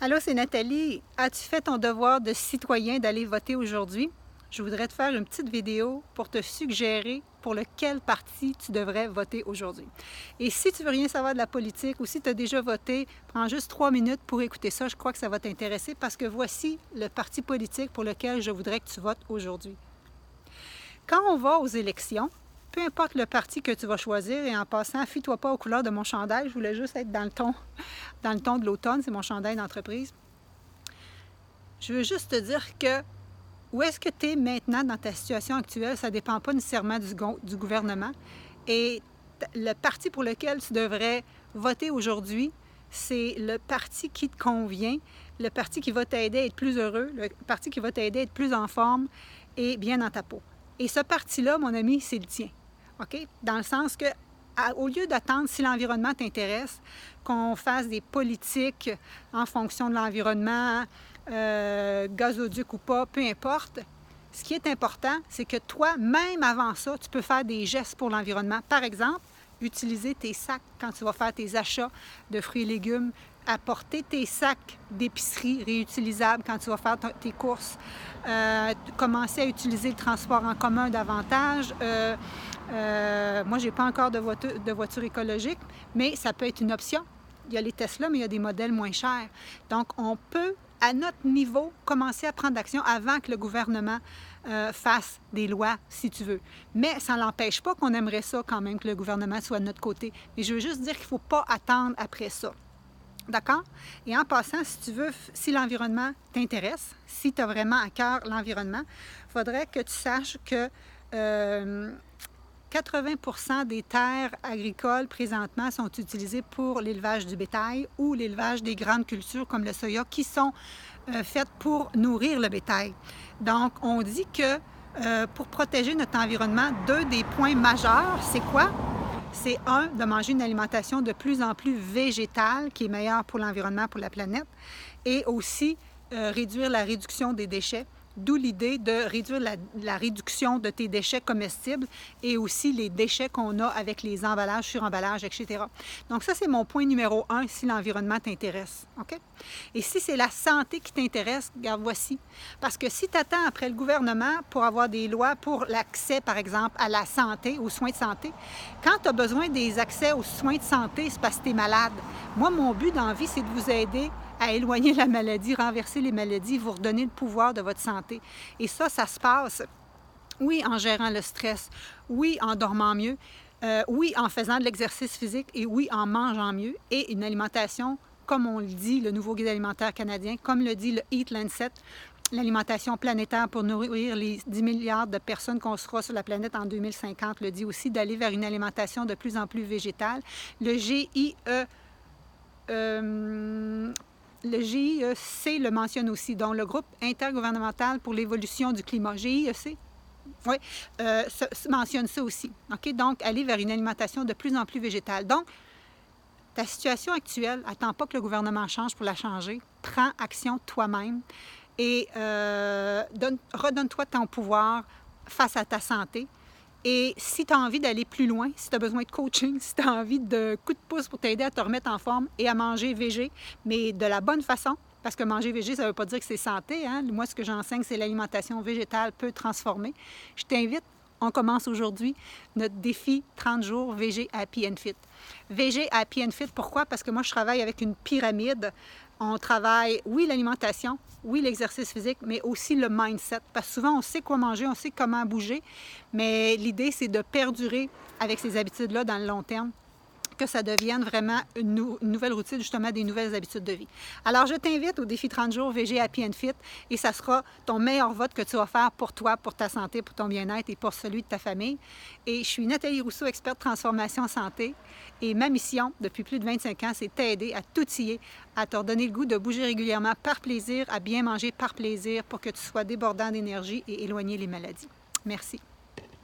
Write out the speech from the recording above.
Allô, c'est Nathalie. As-tu fait ton devoir de citoyen d'aller voter aujourd'hui? Je voudrais te faire une petite vidéo pour te suggérer pour lequel parti tu devrais voter aujourd'hui. Et si tu veux rien savoir de la politique ou si tu as déjà voté, prends juste 3 minutes pour écouter ça. Je crois que ça va t'intéresser parce que voici le parti politique pour lequel je voudrais que tu votes aujourd'hui. Quand on va aux élections, peu importe le parti que tu vas choisir, et en passant, fie-toi pas aux couleurs de mon chandail, je voulais juste être dans le ton de l'automne, c'est mon chandail d'entreprise. Je veux juste te dire que où est-ce que tu es maintenant dans ta situation actuelle, ça ne dépend pas nécessairement du gouvernement. Et le parti pour lequel tu devrais voter aujourd'hui, c'est le parti qui te convient, le parti qui va t'aider à être plus heureux, le parti qui va t'aider à être plus en forme et bien dans ta peau. Et ce parti-là, mon ami, c'est le tien. OK? Dans le sens que, au lieu d'attendre, si l'environnement t'intéresse, qu'on fasse des politiques en fonction de l'environnement, gazoduc ou pas, peu importe, ce qui est important, c'est que toi, même avant ça, tu peux faire des gestes pour l'environnement. Par exemple, utiliser tes sacs quand tu vas faire tes achats de fruits et légumes, apporter tes sacs d'épicerie réutilisables quand tu vas faire tes courses, commencer à utiliser le transport en commun davantage. Moi, je n'ai pas encore de voiture écologique, mais ça peut être une option. Il y a les Tesla, mais il y a des modèles moins chers. Donc, on peut, à notre niveau, commencer à prendre action avant que le gouvernement fasse des lois, si tu veux. Mais ça n'empêche pas qu'on aimerait ça quand même, que le gouvernement soit de notre côté. Mais je veux juste dire qu'il ne faut pas attendre après ça. D'accord? Et en passant, si tu veux, si l'environnement t'intéresse, si tu as vraiment à cœur l'environnement, il faudrait que tu saches que 80% des terres agricoles présentement sont utilisées pour l'élevage du bétail ou l'élevage des grandes cultures comme le soya qui sont faites pour nourrir le bétail. Donc, on dit que pour protéger notre environnement, deux des points majeurs, c'est quoi? C'est de manger une alimentation de plus en plus végétale qui est meilleure pour l'environnement, pour la planète, et aussi réduire la réduction des déchets. D'où l'idée de réduire la réduction de tes déchets comestibles et aussi les déchets qu'on a avec les emballages, suremballages, etc. Donc ça, c'est mon point numéro 1 si l'environnement t'intéresse. OK? Et si c'est la santé qui t'intéresse, regarde, voici. Parce que si tu attends après le gouvernement pour avoir des lois pour l'accès, par exemple, à la santé, aux soins de santé, quand tu as besoin des accès aux soins de santé, c'est parce que tu es malade. Moi, mon but dans la vie, c'est de vous aider à éloigner la maladie, renverser les maladies, vous redonner le pouvoir de votre santé. Et ça se passe, oui, en gérant le stress, oui, en dormant mieux, oui, en faisant de l'exercice physique et oui, en mangeant mieux et une alimentation, comme on le dit, le nouveau guide alimentaire canadien, comme le dit le Eat Lancet, l'alimentation planétaire pour nourrir les 10 milliards de personnes qu'on sera sur la planète en 2050, le dit aussi, d'aller vers une alimentation de plus en plus végétale. Le GIEC le mentionne aussi, donc le groupe intergouvernemental pour l'évolution du climat, GIEC, oui, mentionne ça aussi. OK? Donc, aller vers une alimentation de plus en plus végétale. Donc, ta situation actuelle, attends pas que le gouvernement change pour la changer. Prends action toi-même et redonne-toi ton pouvoir face à ta santé. Et si tu as envie d'aller plus loin, si tu as besoin de coaching, si tu as envie de coups de pouce pour t'aider à te remettre en forme et à manger végé, mais de la bonne façon, parce que manger végé, ça ne veut pas dire que c'est santé. Hein? Moi, ce que j'enseigne, c'est l'alimentation végétale peut transformer. Je t'invite, on commence aujourd'hui notre défi 30 jours VG Happy and Fit. VG Happy and Fit, pourquoi? Parce que moi, je travaille avec une pyramide. On travaille, oui, l'alimentation, oui, l'exercice physique, mais aussi le mindset. Parce que souvent, on sait quoi manger, on sait comment bouger, mais l'idée, c'est de perdurer avec ces habitudes-là dans le long terme, que ça devienne vraiment une nouvelle routine, justement, des nouvelles habitudes de vie. Alors, je t'invite au défi 30 jours VG Happy and Fit et ça sera ton meilleur vote que tu vas faire pour toi, pour ta santé, pour ton bien-être et pour celui de ta famille. Et je suis Nathalie Rousseau, experte transformation santé et ma mission, depuis plus de 25 ans, c'est t'aider à t'outiller, à te redonner le goût de bouger régulièrement par plaisir, à bien manger par plaisir pour que tu sois débordant d'énergie et éloigner les maladies. Merci.